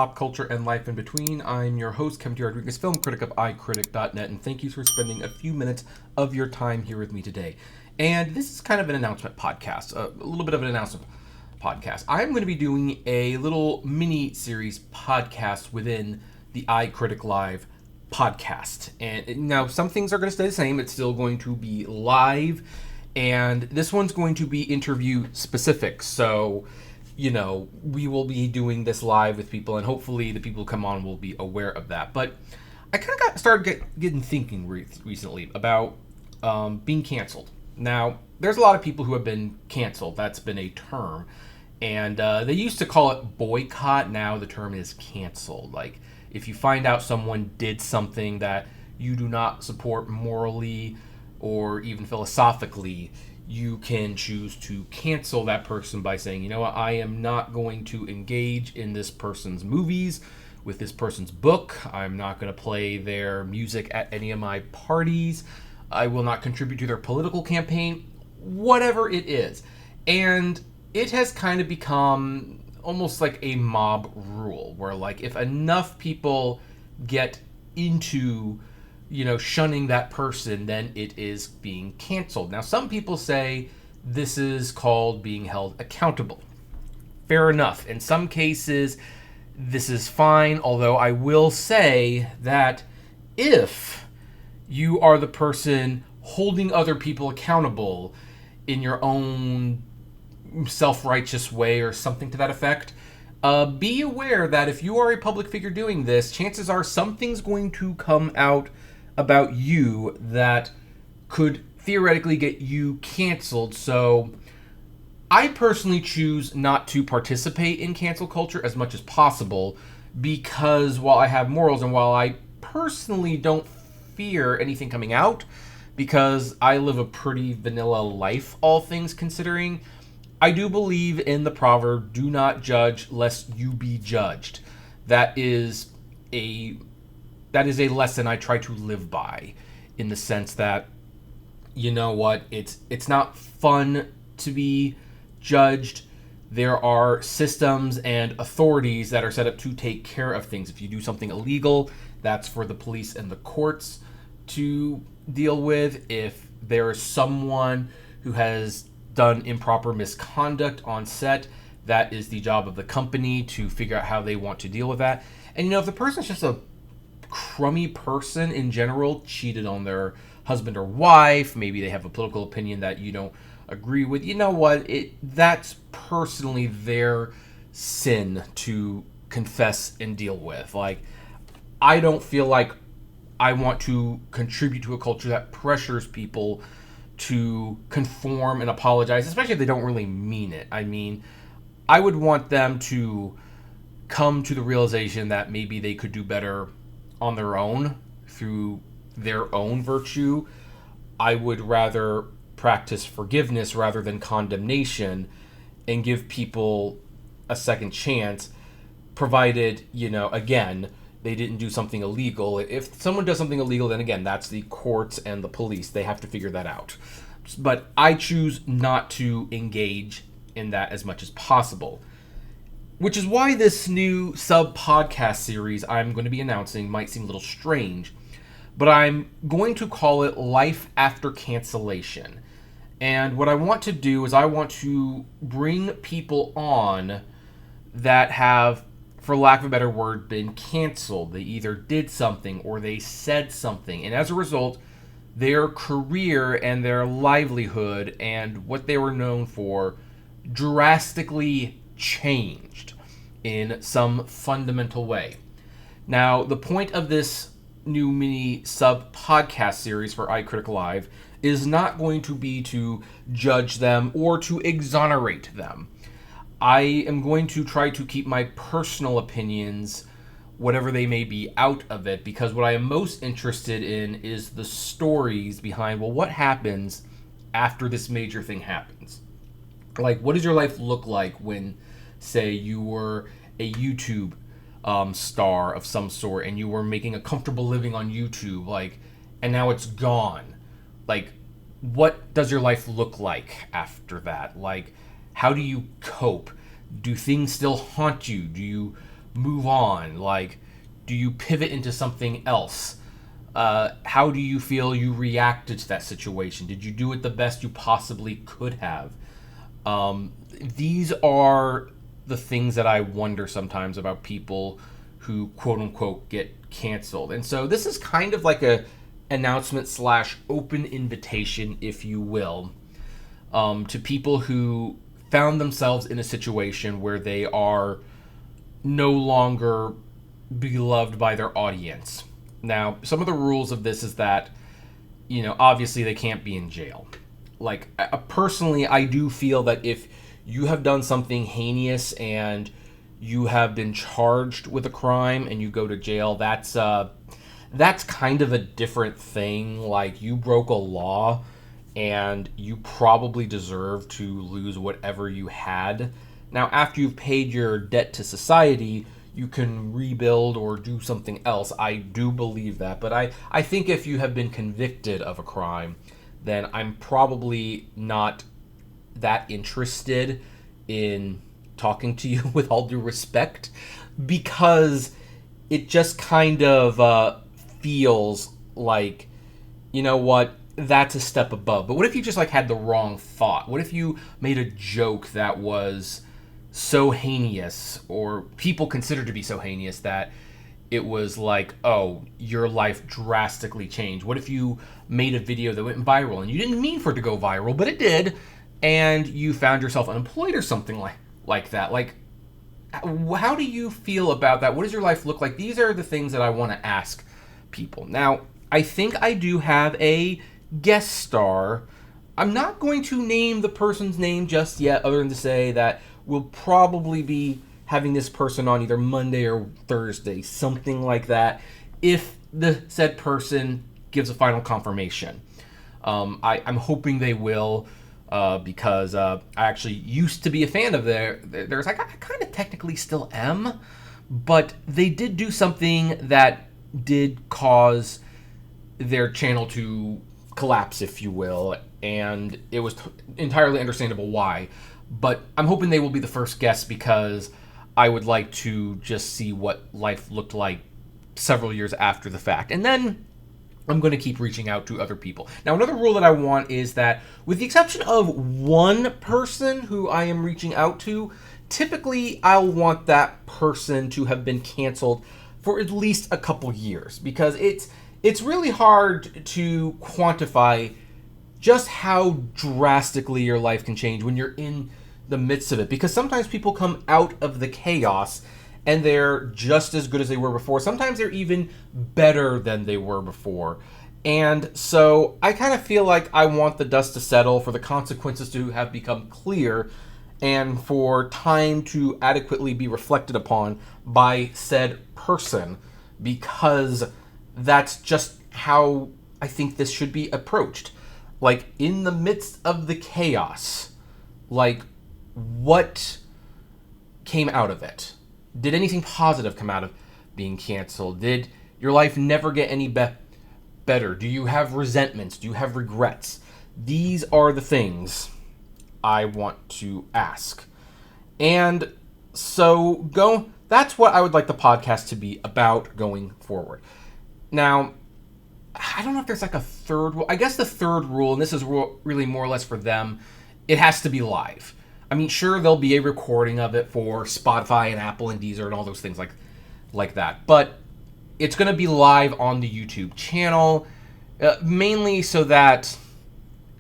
pop culture and life in between. I'm your host, Kevin T. Rodriguez, film critic of iCritic.net, and thank you for spending a few minutes of your time here with me today. And this is kind of an announcement podcast, a little bit of an announcement podcast. I'm going to be doing a little mini-series podcast within the iCritic Live podcast. And now some things are going to stay the same. It's still going to be live, and this one's going to be interview specific. So, you know, we will be doing this live with people, and hopefully the people who come on will be aware of that. But I kind of started getting thinking recently about being canceled. Now, there's a lot of people who have been canceled. That's been a term. And they used to call it boycott. Now the term is canceled. Like, if you find out someone did something that you do not support morally or even philosophically, you can choose to cancel that person by saying, you know what, I am not going to engage in this person's movies, with this person's book. I'm not going to play their music at any of my parties. I will not contribute to their political campaign, whatever it is. And it has kind of become almost like a mob rule, where like if enough people get into, you know, shunning that person, then it is being canceled. Now, some people say this is called being held accountable. Fair enough. In some cases, this is fine, although I will say that if you are the person holding other people accountable in your own self-righteous way or something to that effect, be aware that if you are a public figure doing this, chances are something's going to come out about you that could theoretically get you canceled. So I personally choose not to participate in cancel culture as much as possible, because while I have morals and while I personally don't fear anything coming out, because I live a pretty vanilla life, all things considering, I do believe in the proverb, do not judge lest you be judged. That is a lesson I try to live by, in the sense that, you know what, it's not fun to be judged. There are systems and authorities that are set up to take care of things. If you do something illegal, that's for the police and the courts to deal with. If there is someone who has done improper misconduct on set, that is the job of the company to figure out how they want to deal with that. And, you know, if the person's just a crummy person in general, cheated on their husband or wife, maybe they have a political opinion that you don't agree with, you know what, that's personally their sin to confess and deal with. Like, I don't feel like I want to contribute to a culture that pressures people to conform and apologize, especially if they don't really mean it. I mean, I would want them to come to the realization that maybe they could do better on their own through their own virtue. I would rather practice forgiveness rather than condemnation and give people a second chance, provided, you know, again, they didn't do something illegal. If someone does something illegal, then again, that's the courts and the police. They have to figure that out. But I choose not to engage in that as much as possible. Which is why this new sub-podcast series I'm going to be announcing might seem a little strange, but I'm going to call it Life After Cancellation. And what I want to do is I want to bring people on that have, for lack of a better word, been canceled. They either did something or they said something, and as a result, their career and their livelihood and what they were known for drastically changed in some fundamental way. Now, the point of this new mini sub-podcast series for iCritic Live is not going to be to judge them or to exonerate them. I am going to try to keep my personal opinions, whatever they may be, out of it, because what I am most interested in is the stories behind, well, what happens after this major thing happens? Like, what does your life look like when, say, you were a YouTube star of some sort and you were making a comfortable living on YouTube, like, and now it's gone? Like, what does your life look like after that? Like, how do you cope? Do things still haunt you? Do you move on? Like, do you pivot into something else? How do you feel you reacted to that situation? Did you do it the best you possibly could have? These are the things that I wonder sometimes about people who quote unquote get canceled. And so this is kind of like a announcement slash open invitation, if you will, to people who found themselves in a situation where they are no longer beloved by their audience. Now, some of the rules of this is that, obviously they can't be in jail. Like, personally, I do feel that if you have done something heinous and you have been charged with a crime and you go to jail, that's kind of a different thing. Like, you broke a law and you probably deserve to lose whatever you had. Now, after you've paid your debt to society, you can rebuild or do something else. I do believe that. But I think if you have been convicted of a crime, then I'm probably not that interested in talking to you with all due respect, because it just kind of feels like, you know what, that's a step above. But what if you just like had the wrong thought? What if you made a joke that was so heinous, or people considered to be so heinous, that it was like, oh, your life drastically changed? What if you made a video that went viral and you didn't mean for it to go viral, but it did, and you found yourself unemployed or something like that? Like, how do you feel about that? What does your life look like? These are the things that I want to ask people. Now, I think I do have a guest star. I'm not going to name the person's name just yet, other than to say that we'll probably be having this person on either Monday or Thursday, something like that, if the said person gives a final confirmation. I'm hoping they will, because I actually used to be a fan of theirs. I kind of technically still am, but they did do something that did cause their channel to collapse, if you will, and it was entirely understandable why. But I'm hoping they will be the first guest, because I would like to just see what life looked like several years after the fact. And then I'm going to keep reaching out to other people. Now, another rule that I want is that, with the exception of one person who I am reaching out to, typically I'll want that person to have been canceled for at least a couple years, because it's really hard to quantify just how drastically your life can change when you're in the midst of it. Because sometimes people come out of the chaos and they're just as good as they were before. Sometimes they're even better than they were before. And so I kind of feel like I want the dust to settle, for the consequences to have become clear, and for time to adequately be reflected upon by said person, because that's just how I think this should be approached. Like, in the midst of the chaos, like, what came out of it? Did anything positive come out of being canceled? Did your life never get any better? Do you have resentments? Do you have regrets? These are the things I want to ask. And so that's what I would like the podcast to be about going forward. Now, I don't know if there's like a third rule. I guess the third rule, and this is really more or less for them, it has to be live. I mean, sure, there'll be a recording of it for Spotify and Apple and Deezer and all those things like that. But it's going to be live on the YouTube channel, mainly so that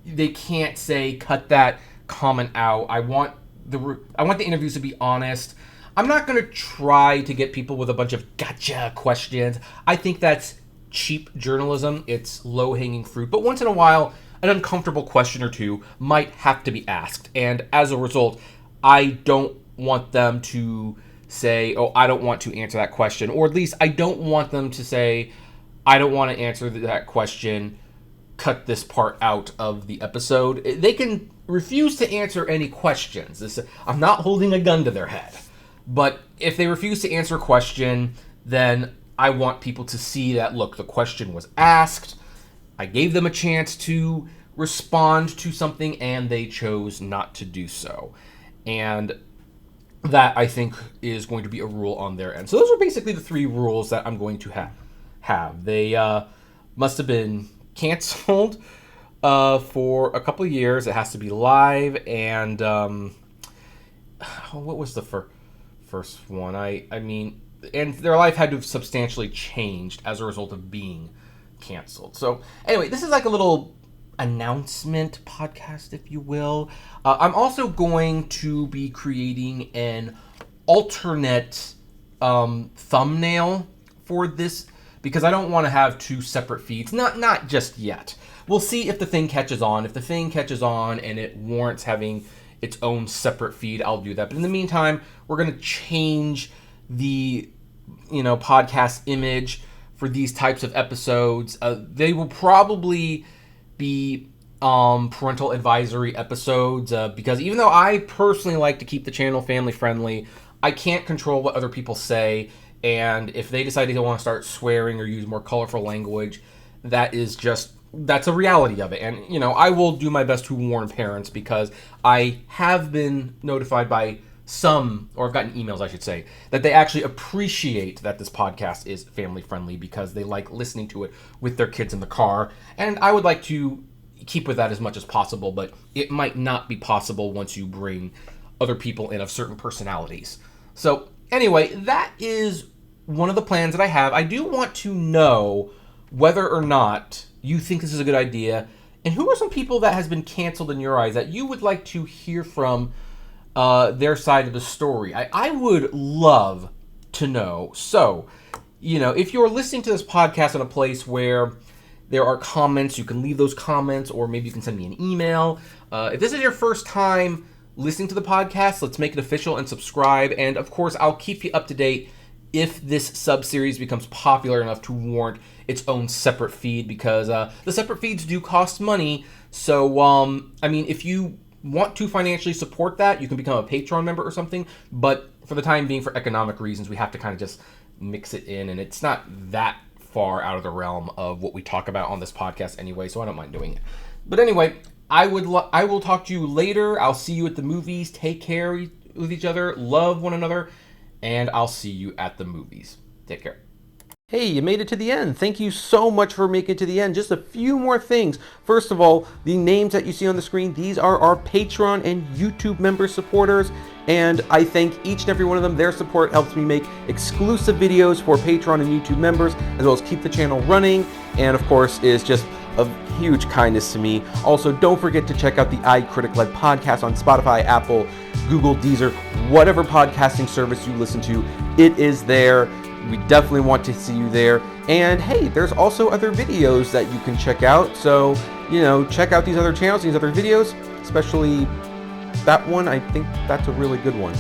they can't say, cut that comment out. I want the interviews to be honest. I'm not going to try to get people with a bunch of gotcha questions. I think that's cheap journalism. It's low-hanging fruit. But once in a while, an uncomfortable question or two might have to be asked. And as a result, I don't want them to say, oh, I don't want to answer that question. Or at least I don't want them to say, I don't want to answer that question, cut this part out of the episode. They can refuse to answer any questions. I'm not holding a gun to their head. But if they refuse to answer a question, then I want people to see that, look, the question was asked, I gave them a chance to respond to something, and they chose not to do so. And that I think is going to be a rule on their end. So those are basically the 3 rules that I'm going to have. They must have been canceled for a couple of years. It has to be live, and what was the first one? I mean, and their life had to have substantially changed as a result of being canceled. So anyway, this is like a little announcement podcast, if you will. I'm also going to be creating an alternate thumbnail for this because I don't want to have 2 separate feeds. Not just yet. We'll see if the thing catches on. If the thing catches on and it warrants having its own separate feed, I'll do that. But in the meantime, we're going to change the podcast image for these types of episodes. They will probably be parental advisory episodes because even though I personally like to keep the channel family friendly, I can't control what other people say, and if they decide they want to start swearing or use more colorful language, that's a reality of it. And I will do my best to warn parents because I have been notified by some, or I've gotten emails I should say, that they actually appreciate that this podcast is family friendly because they like listening to it with their kids in the car, and I would like to keep with that as much as possible, but it might not be possible once you bring other people in of certain personalities. So anyway, that is one of the plans that I have. I do want to know whether or not you think this is a good idea, and who are some people that has been canceled in your eyes that you would like to hear from their side of the story. I would love to know. So, if you're listening to this podcast in a place where there are comments, you can leave those comments, or maybe you can send me an email. If this is your first time listening to the podcast, let's make it official and subscribe. And of course, I'll keep you up to date if this sub-series becomes popular enough to warrant its own separate feed, because the separate feeds do cost money. So, if you want to financially support that, you can become a Patreon member or something. But for the time being, for economic reasons, we have to kind of just mix it in. And it's not that far out of the realm of what we talk about on this podcast anyway, so I don't mind doing it. But anyway, I will talk to you later. I'll see you at the movies. Take care with each other. Love one another. And I'll see you at the movies. Take care. Hey, you made it to the end. Thank you so much for making it to the end. Just a few more things. First of all, the names that you see on the screen, these are our Patreon and YouTube member supporters. And I thank each and every one of them. Their support helps me make exclusive videos for Patreon and YouTube members, as well as keep the channel running. And of course, is just of huge kindness to me. Also, don't forget to check out the iCritic-led podcast on Spotify, Apple, Google, Deezer, whatever podcasting service you listen to. It is there. We definitely want to see you there. And hey, there's also other videos that you can check out. So, check out these other channels, these other videos, especially that one. I think that's a really good one.